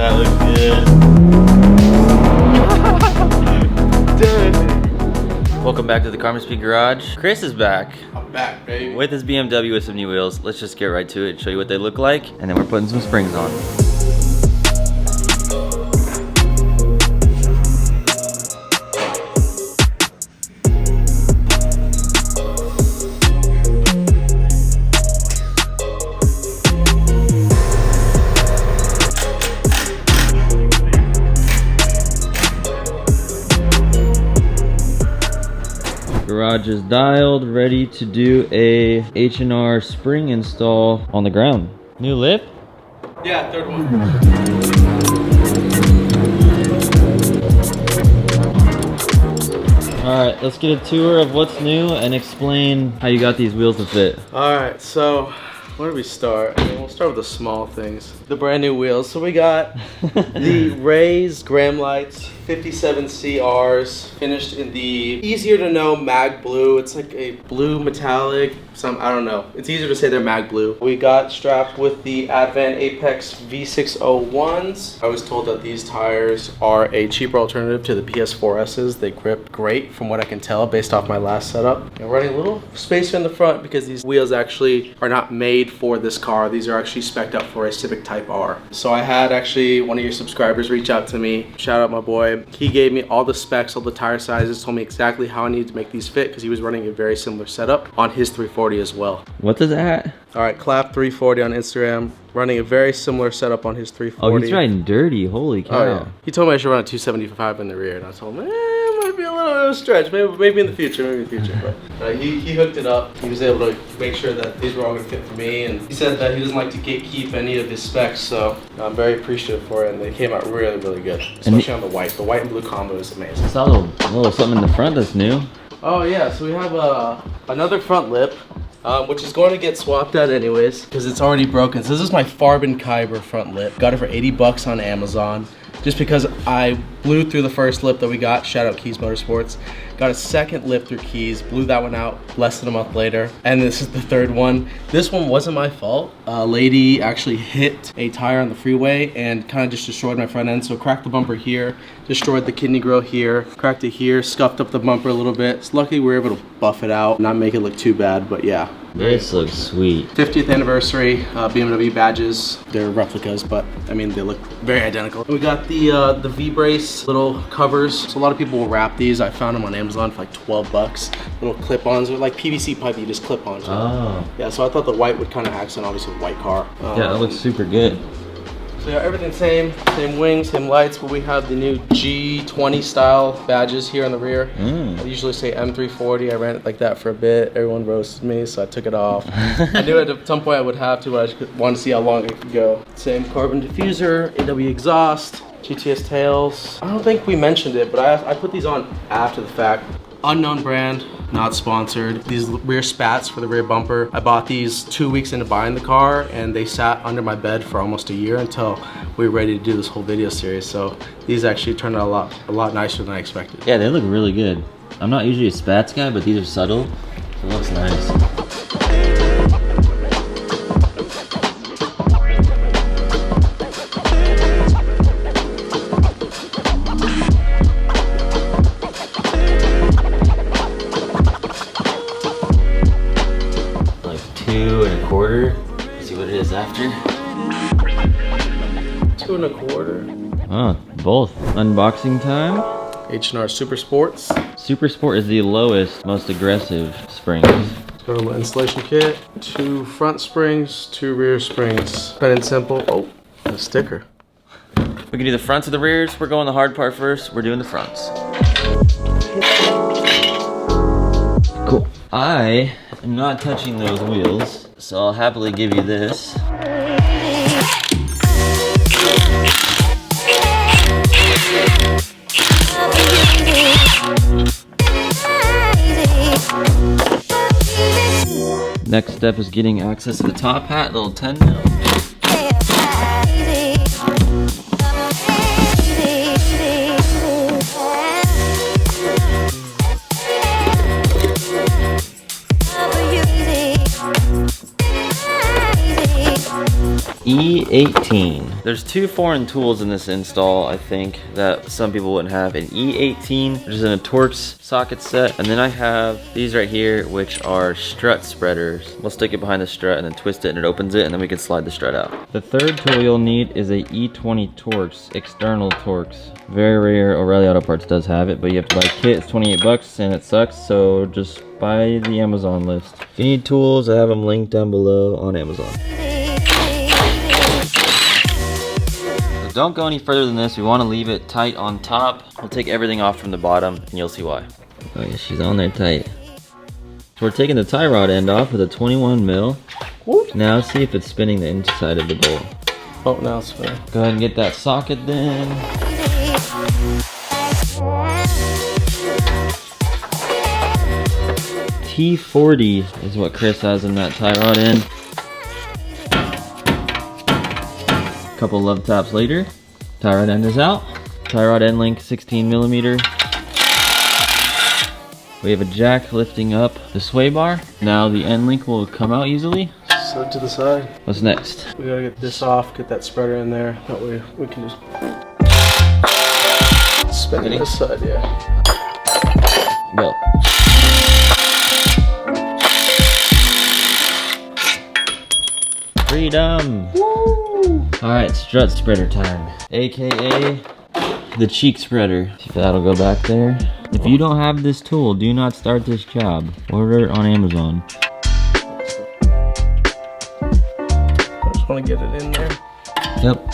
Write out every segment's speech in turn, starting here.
That looks good. Welcome back to the Carmen Speed Garage. Chris is back. I'm back, baby. With his BMW with some new wheels. Let's just get right to it and show you what they look like. And then we're putting some springs on. Garage is dialed, ready to do a H&R spring install on the ground. New lip? Yeah, third one. All right, let's get a tour of what's new and explain how you got these wheels to fit. All right, so where do we start? We'll start with the small things. The brand new wheels. So we got the raised Graham lights, 57 CRs, finished in the easier to know mag blue. It's like a blue metallic, I don't know. It's easier to say they're mag blue. We got strapped with the Advent Apex V601s. I was told that these tires are a cheaper alternative to the PS4Ss. They grip great from what I can tell based off my last setup. I'm running a little spacer in the front because these wheels actually are not made for this car. These are actually spec'd up for a Civic Type R. So I had actually one of your subscribers reach out to me. Shout out my boy. He gave me all the specs, all the tire sizes, told me exactly how I needed to make these fit because he was running a very similar setup on his 340 as well. What is that? All right, Clap 340 on Instagram, running a very similar setup on his 340. Oh, he's riding dirty. Holy cow. Oh, yeah. He told me I should run a 275 in the rear, and I told him, it might be a little bit of a stretch. Maybe in the future, But he hooked it up. He was able to make sure that these were all going to fit for me, and he said that he doesn't like to gatekeep any of his specs, so I'm very appreciative for it, and they came out really, really good, especially on the white. The white and blue combo is amazing. I saw a little something in the front that's new. Oh yeah, so we have another front lip. Which is going to get swapped out anyways because it's already broken. So this is my Farben Kyber front lip. Got it for 80 bucks on Amazon just because I blew through the first lip that we got. Shout out Keys Motorsports. Got a second lip through Keys, blew that one out less than a month later. And this is the third one. This one wasn't my fault. A lady actually hit a tire on the freeway and kind of just destroyed my front end. So cracked the bumper here, destroyed the kidney grill here, cracked it here, scuffed up the bumper a little bit. So luckily we were able to buff it out, not make it look too bad, but yeah. This looks sweet. 50th anniversary BMW badges. They're replicas, but I mean, they look very identical. We got the V-brace little covers. So a lot of people will wrap these. I found them on Amazon for like 12 bucks. Little clip-ons. They're like PVC pipe you just clip on. Oh. Yeah, so I thought the white would kind of accent obviously a white car. Yeah, that looks super good. So yeah, everything same wings, same lights, but we have the new G20 style badges here on the rear. I usually say M340. I ran it like that for a bit. Everyone roasted me, so I took it off. I knew at some point I would have to, but I just wanted to see how long it could go. Same carbon diffuser, AW exhaust, GTS tails. I don't think we mentioned it, but I put these on after the fact. Unknown brand, not sponsored. These rear spats for the rear bumper. I bought these 2 weeks into buying the car and they sat under my bed for almost a year until we were ready to do this whole video series. So these actually turned out a lot nicer than I expected. Yeah, they look really good. I'm not usually a spats guy, but these are subtle. So it looks nice. See what it is after. 2 1/4. Oh, both. Unboxing time. H&R Super Sports. Super Sport is the lowest, most aggressive springs. Got a little installation kit. 2 front springs, 2 rear springs. Plain and simple. Oh, a sticker. We can do the fronts or the rears. We're going the hard part first. We're doing the fronts. Cool. I am not touching those wheels, so I'll happily give you this. Next step is getting access to the top hat, little 10 mil. E18. There's two foreign tools in this install, I think, that some people wouldn't have. An E18, which is in a Torx socket set, and then I have these right here, which are strut spreaders. We'll stick it behind the strut and then twist it and it opens it, and then we can slide the strut out. The third tool you'll need is a E20 Torx, external Torx. Very rare, O'Reilly Auto Parts does have it, but you have to buy a kit. It's 28 bucks and it sucks, so just buy the Amazon list. If you need tools, I have them linked down below on Amazon. So don't go any further than this. We want to leave it tight on top. We'll take everything off from the bottom and you'll see why. Oh yeah, she's on there tight. So we're taking the tie rod end off with a 21 mil. Whoop. Now see if it's spinning the inside of the bolt. Oh, now it's spinning. Go ahead and get that socket then. T40 is what Chris has in that tie rod end. Couple love taps later, tie rod end is out. Tie rod end length 16 millimeter. We have a jack lifting up the sway bar. Now the end link will come out easily. Slide to the side. What's next? We gotta get this off, get that spreader in there. That way we can just spin it this side, yeah. Go. Freedom! Woo! Alright, strut spreader time. AKA the cheek spreader. See if that'll go back there. If you don't have this tool, do not start this job. Order it on Amazon. I just want to get it in there. Yep.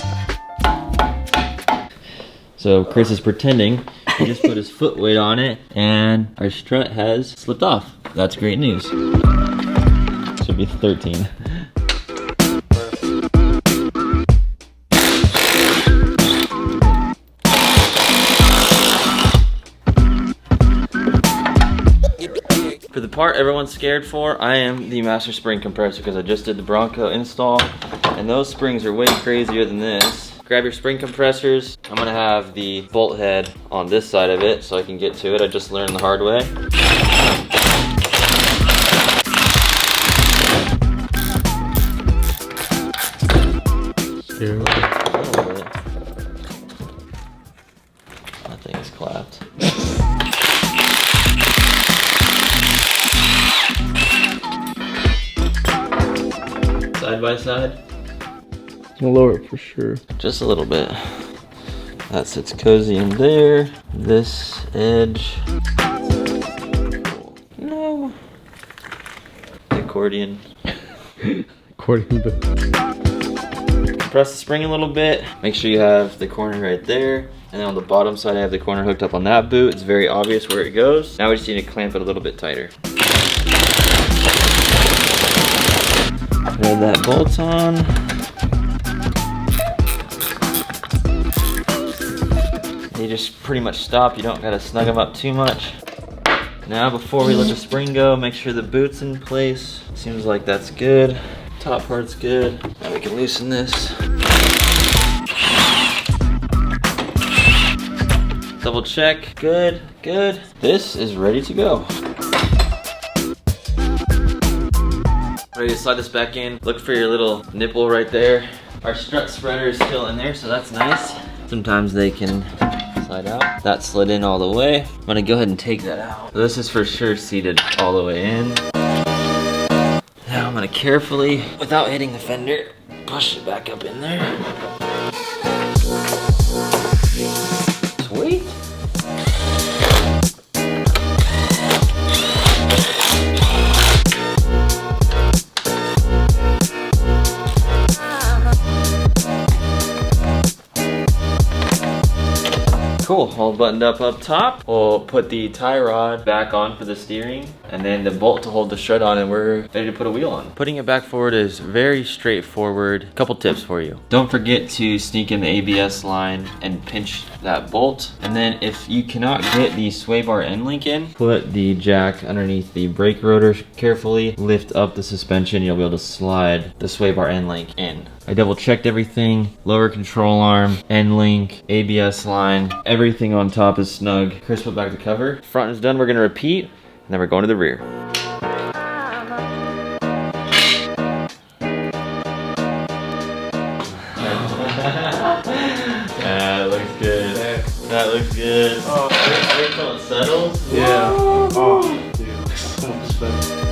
So Chris is pretending. He just put his foot weight on it and our strut has slipped off. That's great news. Should be 13. For the part everyone's scared for, I am the master spring compressor because I just did the Bronco install and those springs are way crazier than this. Grab your spring compressors. I'm gonna have the bolt head on this side of it so I can get to it. I just learned the hard way. Here. That thing is clapped. Side by side. I'll lower it for sure. Just a little bit. That sits cozy in there. This edge. No. The accordion. Accordion. Press the spring a little bit. Make sure you have the corner right there. And then on the bottom side, I have the corner hooked up on that boot. It's very obvious where it goes. Now we just need to clamp it a little bit tighter. Thread that bolt on. You just pretty much stop. You don't gotta snug them up too much. Now before we let the spring go, make sure the boot's in place. Seems like that's good. Top part's good. Now we can loosen this. Double check. Good, good. This is ready to go. Ready to slide this back in. Look for your little nipple right there. Our strut spreader is still in there, so that's nice. Sometimes they can slide out. That slid in all the way. I'm gonna go ahead and take that out. So this is for sure seated all the way in. Now I'm gonna carefully, without hitting the fender, push it back up in there. Sweet. Cool, all buttoned up top. We'll put the tie rod back on for the steering and then the bolt to hold the strut on, and we're ready to put a wheel on. Putting it back forward is very straightforward. Couple tips for you. Don't forget to sneak in the ABS line and pinch that bolt. And then if you cannot get the sway bar end link in, put the jack underneath the brake rotor carefully, lift up the suspension, you'll be able to slide the sway bar end link in. I double checked everything, lower control arm, end link, ABS line, everything on top is snug. Chris put back the cover. Front is done, we're gonna repeat, and then we're going to the rear. Yeah, it looks good. That looks good. Oh, wait till it settles. yeah. Oh, dude, so much better.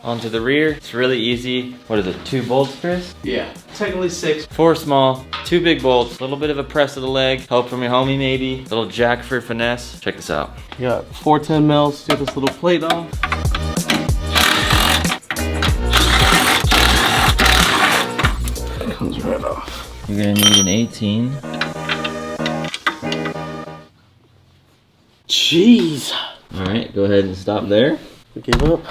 Onto the rear. It's really easy. What is it? 2 bolts, Chris? Yeah, technically 6. 4 small, 2 big bolts, a little bit of a press of the leg, help from your homie maybe, little jack for finesse. Check this out. You got 410 mils. Get this little plate off. It comes right off. You're gonna need an 18. Jeez. All right, go ahead and stop there. We gave up.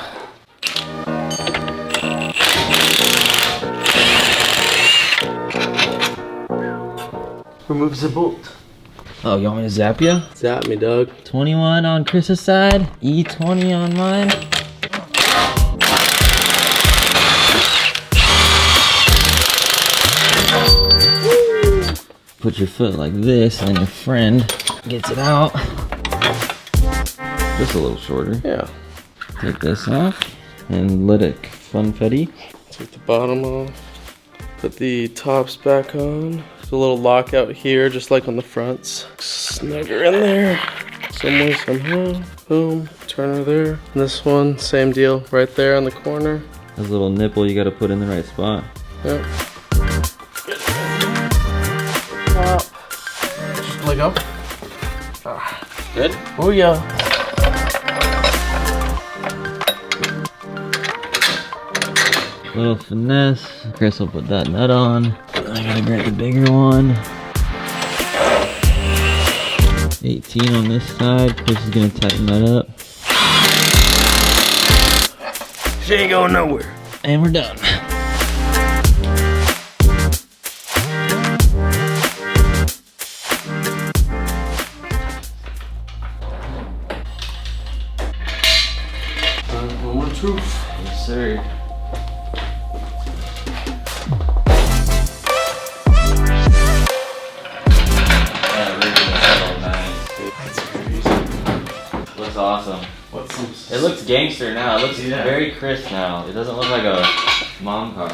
Removes the bolt. Oh, you want me to zap you? Zap me, Doug. 21 on Chris's side, E20 on mine. Put your foot like this and your friend gets it out. Just a little shorter. Yeah. Take this off and let it funfetti. Take the bottom off. Put the tops back on. There's a little lockout here, just like on the fronts. Snug her in there. Somewhere, somehow. Boom. Turn her there. And this one, same deal. Right there on the corner. This little nipple you gotta put in the right spot. Yep. Top. Just let go. Good? Oh yeah. Little finesse. Chris will put that nut on. I gotta grab the bigger one. 18 on this side. Chris is gonna tighten that up. She ain't going nowhere. And we're done. Moment of truth. Yes, sir. Looks awesome. It looks gangster now. It looks very crisp now. It doesn't look like a mom car.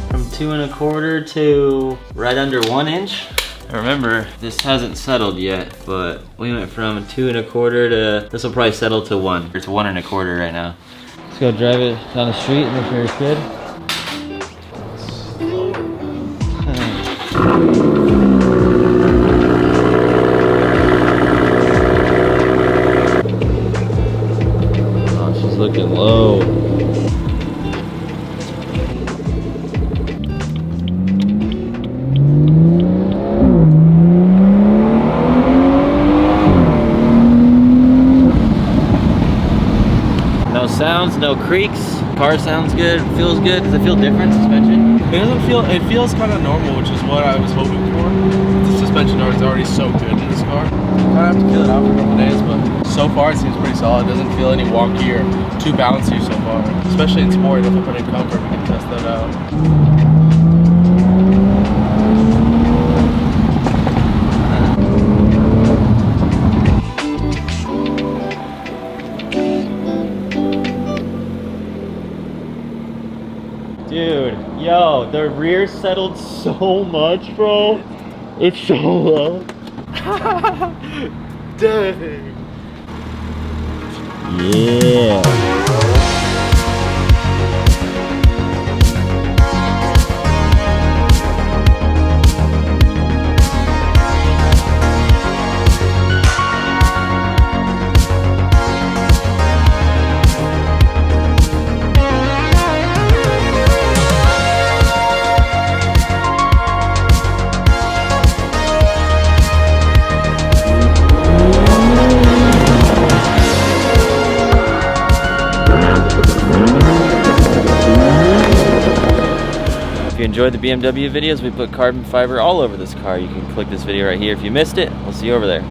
From 2 1/4 to right under 1 inch. Remember, this hasn't settled yet, but we went from 2 1/4 to, this will probably settle to 1. It's 1 1/4 right now. Let's go drive it down the street and make sure it's good. Oh, she's looking low. No sounds, no creaks. Car sounds good, feels good. Does it feel different, suspension? It doesn't feel, it feels kind of normal, which is what I was hoping for. The suspension is already so good in this car. I have to feel it out for a couple days, but so far it seems pretty solid. It doesn't feel any wonky or too bouncy so far. Especially in sport, if I put in comfort, we can test that out. Dude, yo, the rear settled so much, bro. It's so low. Dang. Yeah. If you enjoyed the BMW videos, we put carbon fiber all over this car. You can click this video right here if you missed it. We'll see you over there.